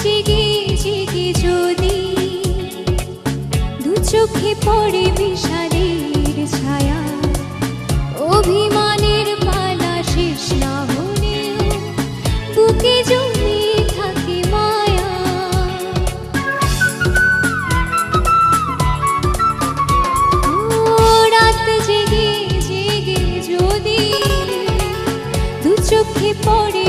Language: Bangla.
জেগে জেগে যদি দু চোখে পড়ে বিষাদের ছায়া, অভিমানের পালা শেষ না হলেও বুকে জমে থাকে মায়া। রাত জেগে জেগে যদি দু চোখে পড়ে